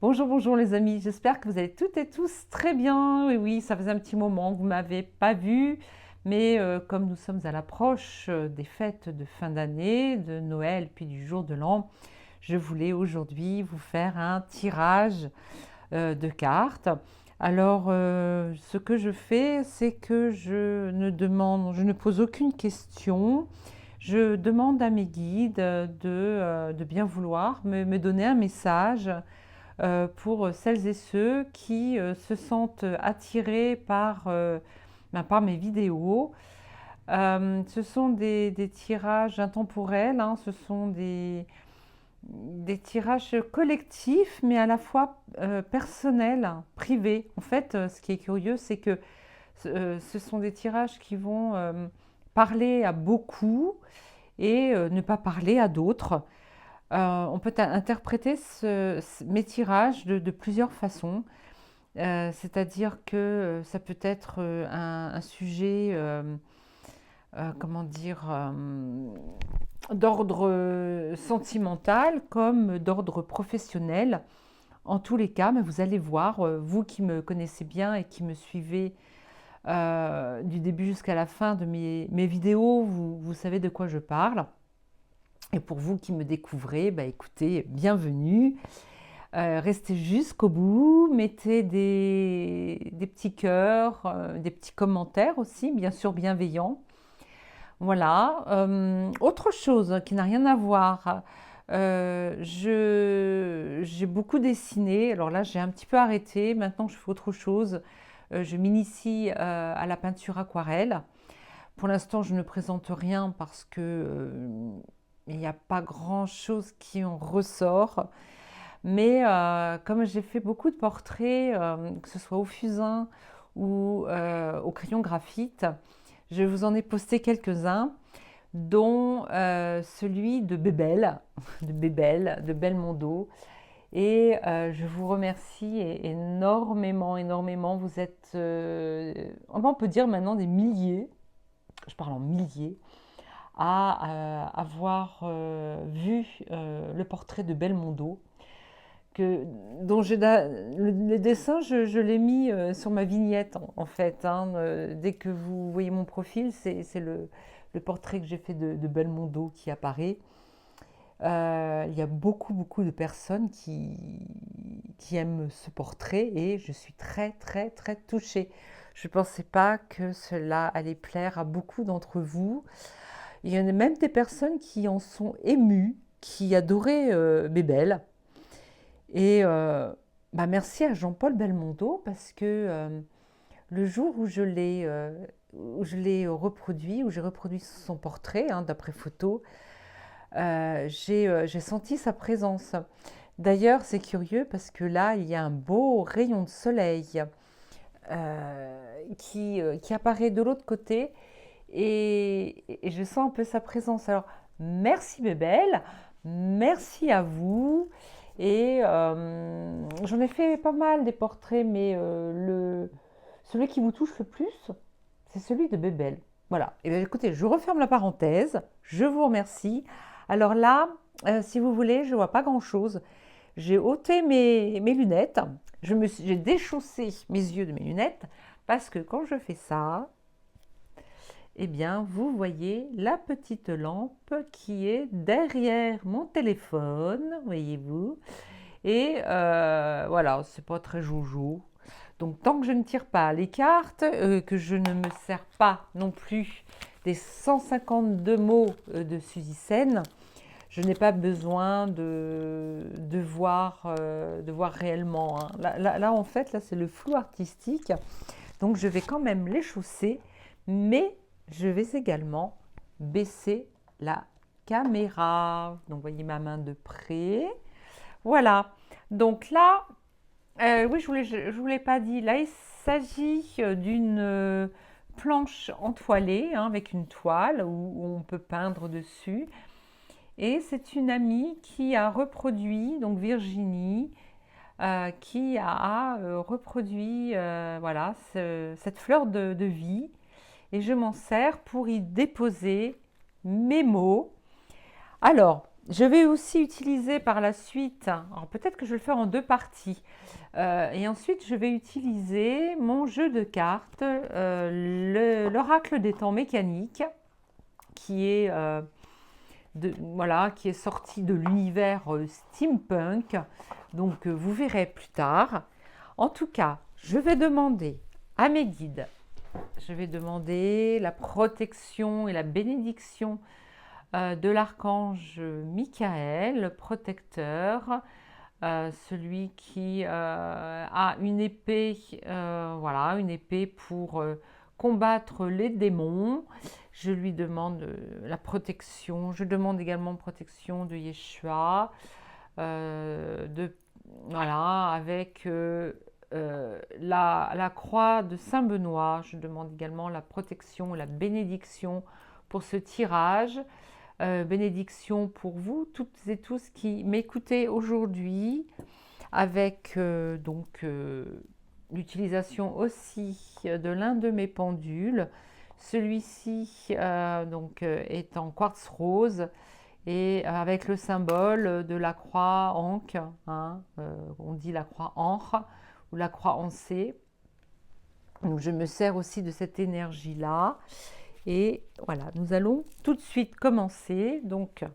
Bonjour, bonjour les amis, j'espère que vous allez toutes et tous très bien. Oui, oui, ça faisait un petit moment que vous ne m'avez pas vu, mais comme nous sommes à l'approche des fêtes de fin d'année, de Noël, puis du jour de l'an, je voulais aujourd'hui vous faire un tirage de cartes. Alors, ce que je fais, c'est que je ne pose aucune question. Je demande à mes guides de bien vouloir me donner un message pour celles et ceux qui se sentent attirés par mes vidéos. Ce sont des tirages intemporels, hein, ce sont des tirages collectifs, mais à la fois personnels, privés. En fait, ce qui est curieux, c'est que ce sont des tirages qui vont parler à beaucoup et ne pas parler à d'autres. On peut interpréter mes tirages de plusieurs façons. C'est-à-dire que ça peut être un sujet, comment dire, d'ordre sentimental comme d'ordre professionnel. En tous les cas, mais vous allez voir, vous qui me connaissez bien et qui me suivez du début jusqu'à la fin de mes vidéos, vous savez de quoi je parle. Et pour vous qui me découvrez, bah écoutez, bienvenue. Restez jusqu'au bout, mettez des petits cœurs, des petits commentaires aussi, bien sûr bienveillants. Voilà. Autre chose qui n'a rien à voir, j'ai beaucoup dessiné. Alors là, j'ai un petit peu arrêté. Maintenant, je fais autre chose. Je m'initie à la peinture aquarelle. Pour l'instant, je ne présente rien parce que il n'y a pas grand-chose qui en ressort. Mais comme j'ai fait beaucoup de portraits, que ce soit au fusain ou au crayon graphite, je vous en ai posté quelques-uns, dont celui de Bébel, de Belmondo. Et je vous remercie énormément, énormément. Vous êtes, on peut dire maintenant des milliers, je parle en milliers, à avoir vu le portrait de Belmondo. Que, dont le dessin, je l'ai mis sur ma vignette en fait. Hein. Dès que vous voyez mon profil, c'est le portrait que j'ai fait de Belmondo qui apparaît. Il y a beaucoup, beaucoup de personnes qui aiment ce portrait et je suis très, très, très touchée. Je ne pensais pas que cela allait plaire à beaucoup d'entre vous. Il y en a même des personnes qui en sont émues, qui adoraient Bébel. Et bah merci à Jean-Paul Belmondo parce que le jour où je l'ai reproduit, où j'ai reproduit son portrait hein, d'après photo, j'ai senti sa présence. D'ailleurs, c'est curieux parce que là, il y a un beau rayon de soleil qui apparaît de l'autre côté et je sens un peu sa présence. Alors, merci Bébel, merci à vous. Et j'en ai fait pas mal des portraits, mais celui qui vous touche le plus, c'est celui de Bébel. Voilà. Et bien écoutez, je referme la parenthèse. Je vous remercie. Alors là, si vous voulez, je ne vois pas grand-chose. J'ai ôté mes lunettes. J'ai déchaussé mes yeux de mes lunettes parce que quand je fais ça, eh bien, vous voyez la petite lampe qui est derrière mon téléphone, voyez-vous. Et voilà, c'est pas très jojo. Donc, tant que je ne tire pas les cartes, que je ne me sers pas non plus des 152 mots de Suzy Sen, je n'ai pas besoin de voir réellement. Hein. Là, en fait, là, c'est le flou artistique. Donc, je vais quand même les chausser, mais je vais également baisser la caméra. Donc, voyez ma main de près. Voilà. Donc là, oui, je vous l'ai pas dit. Là, il s'agit d'une planche entoilée hein, avec une toile où on peut peindre dessus. Et c'est une amie qui a reproduit, donc Virginie, qui a reproduit voilà, cette fleur de vie. Et je m'en sers pour y déposer mes mots. Alors, Je vais aussi utiliser par la suite, alors peut-être que je vais le faire en deux parties, et ensuite je vais utiliser mon jeu de cartes, l'oracle des temps mécaniques, qui est, voilà, qui est sorti de l'univers steampunk, donc vous verrez plus tard. En tout cas, je vais demander à mes guides, je vais demander la protection et la bénédiction de l'archange Michael, le protecteur, celui qui a une épée, voilà, une épée pour combattre les démons. Je lui demande la protection. Je demande également protection de Yeshua, voilà, avec la croix de Saint Benoît. Je demande également la protection et la bénédiction pour ce tirage. Bénédiction pour vous toutes et tous qui m'écoutez aujourd'hui, avec l'utilisation aussi de l'un de mes pendules. Celui-ci est en quartz rose et avec le symbole de la croix Ankh, hein, on dit la croix Ankh ou la croix Ancée. Donc je me sers aussi de cette énergie-là. Et voilà, nous allons tout de suite commencer. Donc,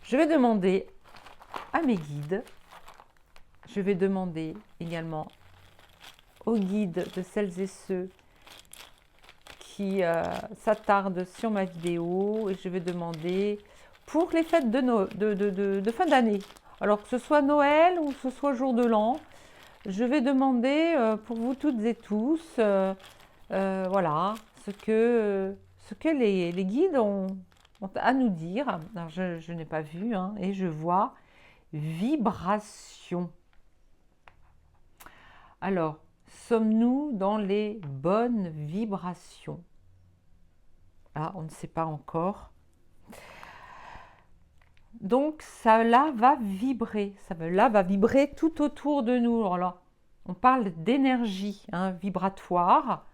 je vais demander à mes guides, je vais demander également aux guides de celles et ceux qui s'attardent sur ma vidéo, et je vais demander pour les fêtes de fin d'année, alors que ce soit Noël ou que ce soit jour de l'an, je vais demander pour vous toutes et tous, voilà, ce que les guides ont à nous dire. Alors, je n'ai pas vu, hein, et je vois vibration. Alors, sommes-nous dans les bonnes vibrations? Ah, on ne sait pas encore. Donc, ça là va vibrer, ça là va vibrer tout autour de nous. Alors là, on parle d'énergie vibratoire.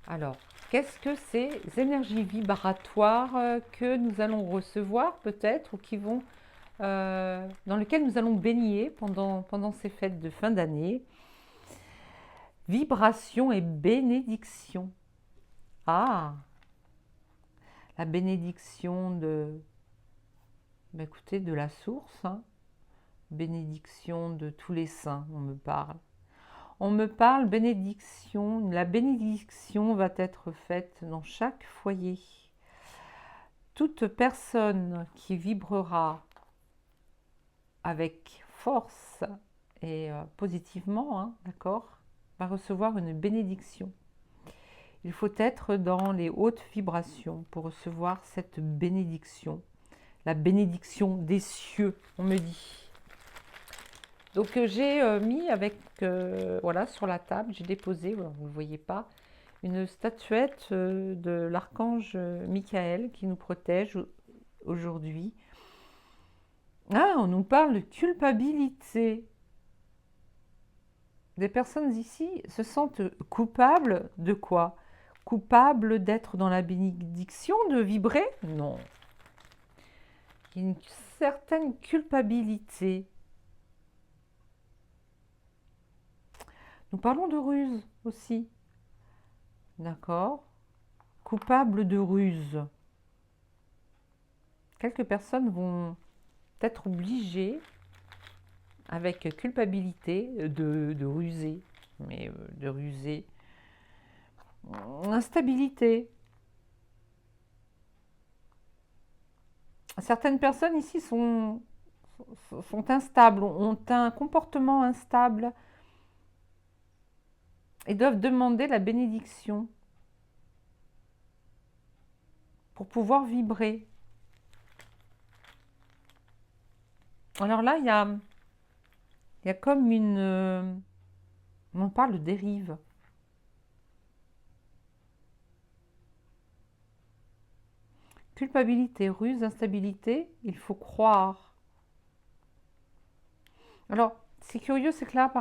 Alors, qu'est-ce que ces énergies vibratoires que nous allons recevoir peut-être, ou qui vont, dans lesquelles nous allons baigner pendant ces fêtes de fin d'année? Vibration et bénédiction. Ah, la bénédiction écoutez, de la source, hein. Bénédiction de tous les saints, on me parle. On me parle bénédiction, la bénédiction va être faite dans chaque foyer. Toute personne qui vibrera avec force et positivement, hein, d'accord, va recevoir une bénédiction. Il faut être dans les hautes vibrations pour recevoir cette bénédiction. La bénédiction des cieux, on me dit. Donc j'ai mis avec, voilà, sur la table, j'ai déposé, vous ne le voyez pas, une statuette de l'archange Michael qui nous protège aujourd'hui. Ah, on nous parle de culpabilité. Des personnes ici se sentent coupables de quoi? Coupables d'être dans la bénédiction, de vibrer? Non. Il y a une certaine culpabilité. Nous parlons de ruse aussi. D'accord? Coupable de ruse. Quelques personnes vont être obligées, avec culpabilité, de ruser. Mais de ruser. Instabilité. Certaines personnes ici sont instables, ont un comportement instable et doivent demander la bénédiction pour pouvoir vibrer. Alors là, il y a comme une... on parle de dérive. Culpabilité, ruse, instabilité, il faut croire. Alors, c'est curieux, c'est que là,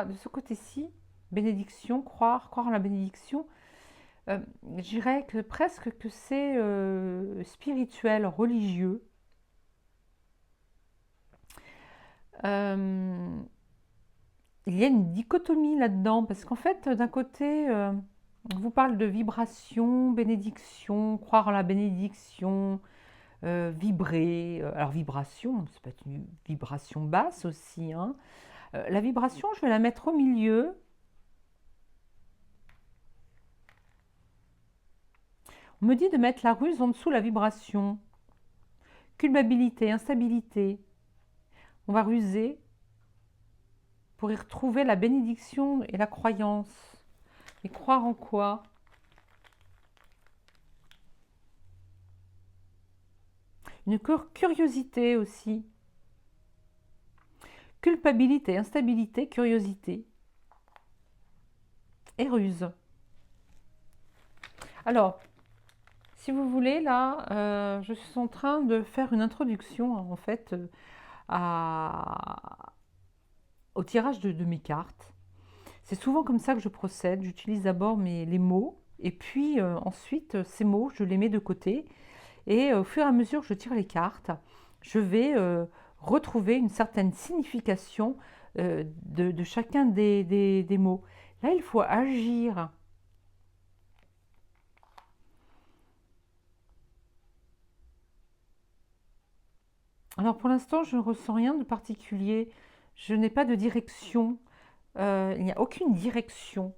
de ce côté-ci, bénédiction, croire en la bénédiction, euh, je dirais que presque que c'est spirituel, religieux. Euh, il y a une dichotomie là-dedans, parce qu'en fait, d'un côté, on vous parle de vibration, bénédiction, croire en la bénédiction, vibrer. Alors vibration, ça peut être une vibration basse aussi, hein. La vibration, je vais la mettre au milieu. On me dit de mettre la ruse en dessous la vibration. Culpabilité, instabilité. On va ruser pour y retrouver la bénédiction et la croyance. Et croire en quoi? Une curiosité aussi. Culpabilité, instabilité, curiosité et ruse. Alors, si vous voulez, là, je suis en train de faire une introduction, en fait, au tirage de mes cartes. C'est souvent comme ça que je procède. J'utilise d'abord les mots, et puis ensuite, ces mots, je les mets de côté. Et au fur et à mesure que je tire les cartes, je vais retrouver une certaine signification de chacun des mots. Là, il faut agir. Alors pour l'instant, je ne ressens rien de particulier. Je n'ai pas de direction. Il n'y a aucune direction.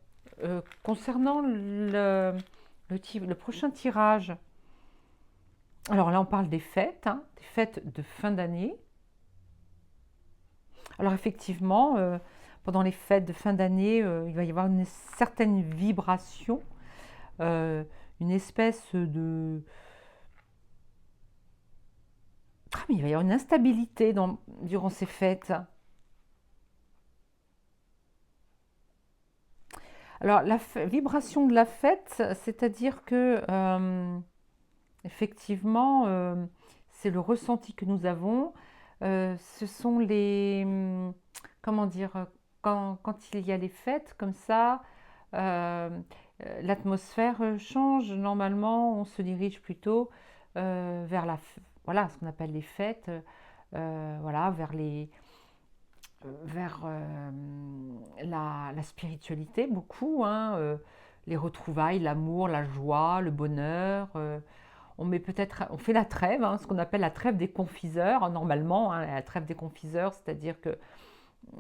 Concernant le prochain tirage, alors là, on parle des fêtes, hein, des fêtes de fin d'année. Alors effectivement, pendant les fêtes de fin d'année, il va y avoir une certaine vibration, euh, une espèce de... Ah, mais il va y avoir une instabilité durant ces fêtes. Alors la vibration de la fête, c'est-à-dire que effectivement, c'est le ressenti que nous avons. Ce sont comment dire, quand il y a les fêtes comme ça, euh, l'atmosphère change. Normalement, on se dirige plutôt vers voilà, ce qu'on appelle les fêtes, voilà, vers la spiritualité, beaucoup, hein, les retrouvailles, l'amour, la joie, le bonheur. On fait la trêve, hein, ce qu'on appelle la trêve des confiseurs, hein, normalement, hein, la trêve des confiseurs, c'est-à-dire que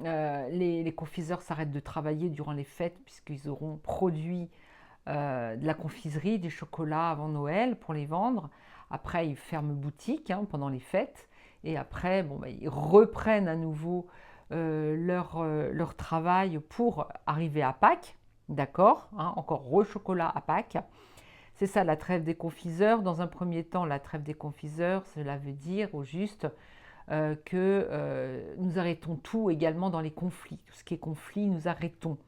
les confiseurs s'arrêtent de travailler durant les fêtes puisqu'ils auront produit de la confiserie, des chocolats avant Noël pour les vendre. Après, ils ferment boutique, hein, pendant les fêtes. Et après, bon, bah, ils reprennent à nouveau leur travail pour arriver à Pâques. D'accord, hein, encore re-chocolat à Pâques. C'est ça la trêve des confiseurs. Dans un premier temps, la trêve des confiseurs, cela veut dire au juste que nous arrêtons tout également dans les conflits. Tout ce qui est conflit, nous arrêtons.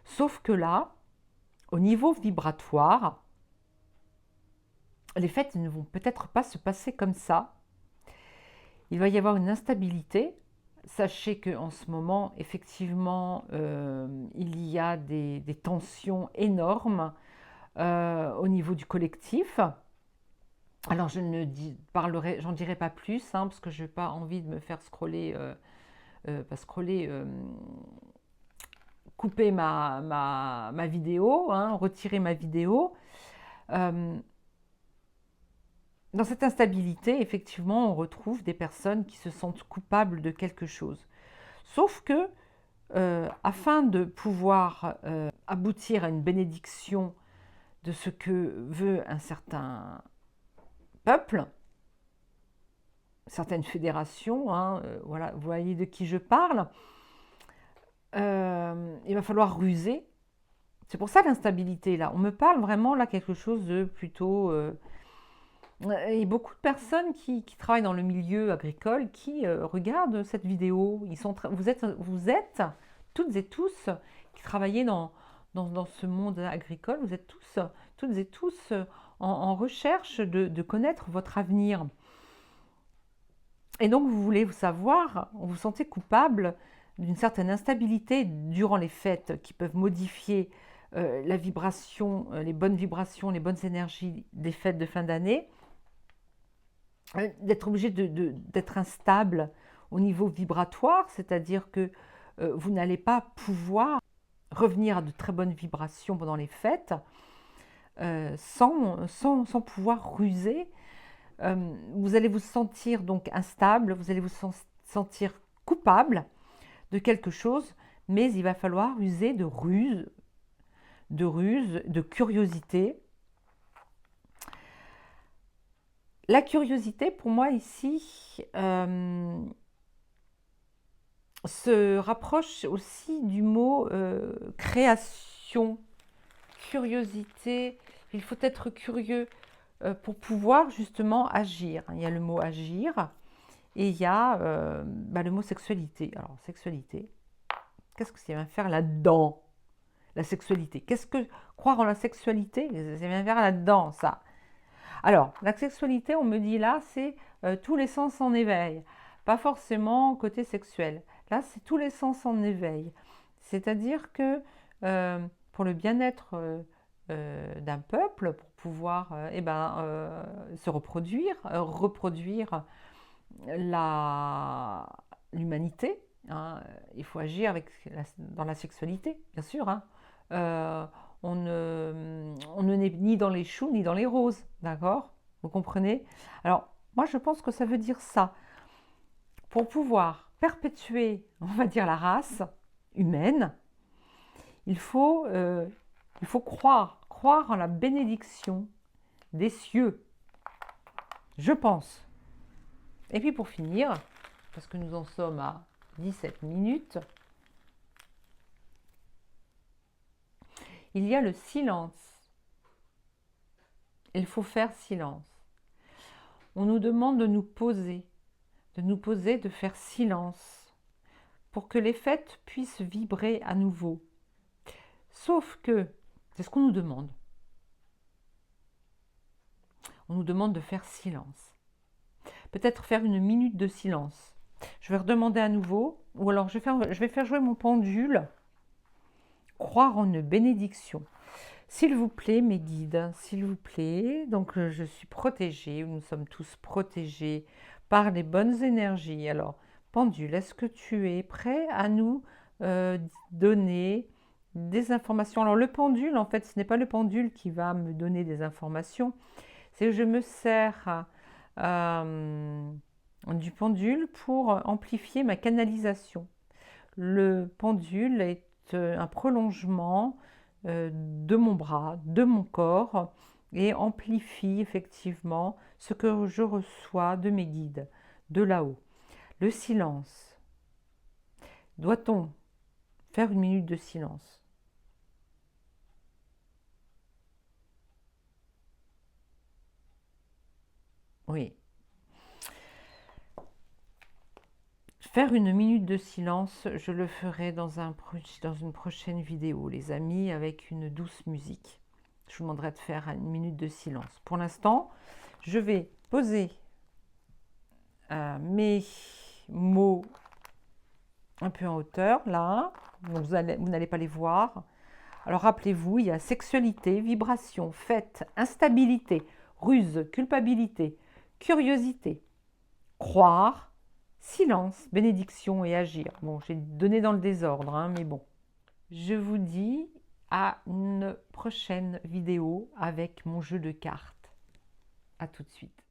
Sauf que là, au niveau vibratoire, les fêtes ne vont peut-être pas se passer comme ça. Il va y avoir une instabilité. Sachez qu'en ce moment, effectivement, il y a des tensions énormes au niveau du collectif. Alors, je ne j'en dirai pas plus, hein, parce que je n'ai pas envie de me faire scroller, pas scroller, couper ma vidéo, hein, retirer ma vidéo. Euh, Dans cette instabilité, effectivement, on retrouve des personnes qui se sentent coupables de quelque chose. Sauf que, afin de pouvoir aboutir à une bénédiction de ce que veut un certain peuple, certaines fédérations, hein, voilà, vous voyez de qui je parle, il va falloir ruser. C'est pour ça l'instabilité, là. On me parle vraiment, là, quelque chose de plutôt... et beaucoup de personnes qui travaillent dans le milieu agricole qui regardent cette vidéo. Vous êtes toutes et tous qui travaillez dans ce monde agricole, vous êtes toutes et tous en recherche de connaître votre avenir. Et donc vous voulez vous savoir, vous vous sentez coupable d'une certaine instabilité durant les fêtes qui peuvent modifier la vibration, les bonnes vibrations, les bonnes énergies des fêtes de fin d'année, d'être obligé d'être instable au niveau vibratoire, c'est-à-dire que vous n'allez pas pouvoir revenir à de très bonnes vibrations pendant les fêtes sans pouvoir ruser. Vous allez vous sentir donc instable, vous allez vous sentir coupable de quelque chose, mais il va falloir user de ruse, de curiosité. La curiosité, pour moi, ici, se rapproche aussi du mot création, curiosité. Il faut être curieux pour pouvoir justement agir. Il y a le mot agir et il y a le mot sexualité. Alors, sexualité, qu'est-ce que ça vient faire là-dedans? La sexualité. Qu'est-ce que croire en la sexualité? Ça vient faire là-dedans, ça. Alors, la sexualité, on me dit là, c'est tous les sens en éveil. Pas forcément côté sexuel. Là, c'est tous les sens en éveil. C'est-à-dire que pour le bien-être d'un peuple, pour pouvoir se reproduire, reproduire l'humanité, hein, il faut agir dans la sexualité, bien sûr. Hein. On ne naît ni dans les choux ni dans les roses, d'accord? Vous comprenez? Alors, moi, je pense que ça veut dire ça. Pour pouvoir perpétuer, on va dire, la race humaine, il faut croire en la bénédiction des cieux, je pense. Et puis pour finir, parce que nous en sommes à 17 minutes, il y a le silence. Il faut faire silence. On nous demande de nous poser, de faire silence, pour que les fêtes puissent vibrer à nouveau. Sauf que, c'est ce qu'on nous demande. On nous demande de faire silence. Peut-être faire une minute de silence. Je vais redemander à nouveau, ou alors je vais faire jouer mon pendule. Croire en une bénédiction. S'il vous plaît, mes guides, s'il vous plaît. Donc, je suis protégée, nous sommes tous protégés par les bonnes énergies. Alors, pendule, est-ce que tu es prêt à nous donner des informations? Alors, le pendule, en fait, ce n'est pas le pendule qui va me donner des informations. C'est que je me sers du pendule pour amplifier ma canalisation. Le pendule est un prolongement de mon bras, de mon corps, et amplifie effectivement ce que je reçois de mes guides, de là-haut. Le silence. Doit-on faire une minute de silence? Oui. Faire une minute de silence, je le ferai dans une prochaine vidéo, les amis, avec une douce musique. Je vous demanderai de faire une minute de silence. Pour l'instant, je vais poser mes mots un peu en hauteur, là. Donc vous n'allez pas les voir. Alors rappelez-vous, il y a sexualité, vibration, fête, instabilité, ruse, culpabilité, curiosité, croire, silence, bénédiction et agir. Bon, j'ai donné dans le désordre, hein, mais bon. Je vous dis à une prochaine vidéo avec mon jeu de cartes. À tout de suite.